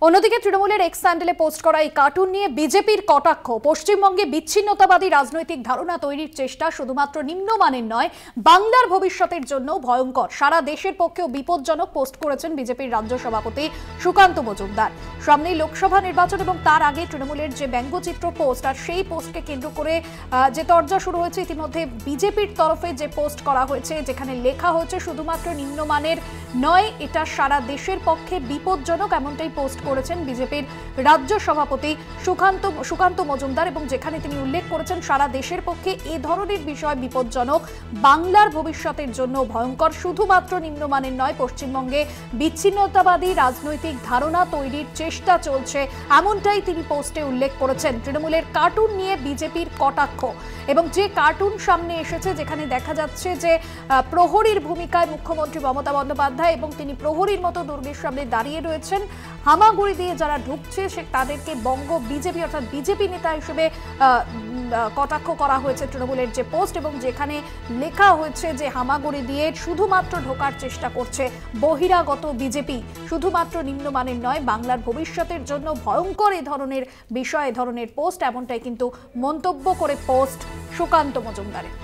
অন্যদিকে তৃণমূলের x স্যান্ডেলে post করা এই কার্টুন নিয়ে বিজেপির কটাক্ষ। পশ্চিমবঙ্গে বিচ্ছিন্নতাবাদী রাজনৈতিক ধারণা তৈরির চেষ্টা শুধুমাত্র নিম্নমানের নয়, বাংলার ভবিষ্যতের জন্য ভয়ঙ্কর, সারা দেশের পক্ষেও বিপজ্জনক পোস্ট করেছেন বিজেপির রাজ্য সভাপতি সুকান্ত মজুমদার। সামনেই লোকসভা নির্বাচন এবং তার আগে তৃণমূলের যে ব্যঙ্গচিত্র পোস্ট আর সেই পোস্টকে কেন্দ্র করে যে তরজা শুরু হয়েছে ইতিমধ্যে বিজেপির তরফে যে পোস্ট করা হয়েছে, যেখানে লেখা হয়েছে শুধুমাত্র নিম্নমানের নয়, এটা সারা দেশের পক্ষে বিপজ্জনক, এমনটাই পোস্ট করেছেন বিজেপির রাজ্য সভাপতি সুকান্ত মজুমদার, এবং যেখানে তিনি উল্লেখ করেছেন সারা দেশের পক্ষে এ ধরনের বিষয় বিপজ্জনক, বাংলার ভবিষ্যতের জন্য ভয়ঙ্কর, শুধুমাত্র নিম্নমানের নয়, পশ্চিমবঙ্গে বিচ্ছিন্নতাবাদী রাজনৈতিক ধারণা তৈরির চেষ্টা চলছে, এমনটাই তিনি পোস্টে উল্লেখ করেছেন। তৃণমূলের কার্টুন নিয়ে বিজেপির কটাক্ষ, এবং যে কার্টুন সামনে এসেছে যেখানে দেখা যাচ্ছে যে প্রহরীর ভূমিকায় মুখ্যমন্ত্রী মমতা বন্দ্যোপাধ্যায়, এবং তিনি প্রহরীর মতো দুর্গের সামনে দাঁড়িয়ে রয়েছেন, হামাগুড়ি দিয়ে যারা ঢুকছে তাদেরকে বঙ্গ বিজেপি অর্থাৎ বিজেপি নেতা হিসেবে কটাক্ষ করা হয়েছে তৃণমূলের যে পোস্ট, এবং যেখানে লেখা হয়েছে যে হামাগুড়ি দিয়ে শুধুমাত্র ঢোকার চেষ্টা করছে বহিরাগত বিজেপি, শুধুমাত্র নিম্নমানের নয়, বাংলার ভবিষ্যতের জন্য ভয়ঙ্কর এ ধরনের বিষয়, এ ধরনের পোস্ট, এমনটাই কিন্তু মন্তব্য করে পোস্ট সুকান্ত মজুমদারের।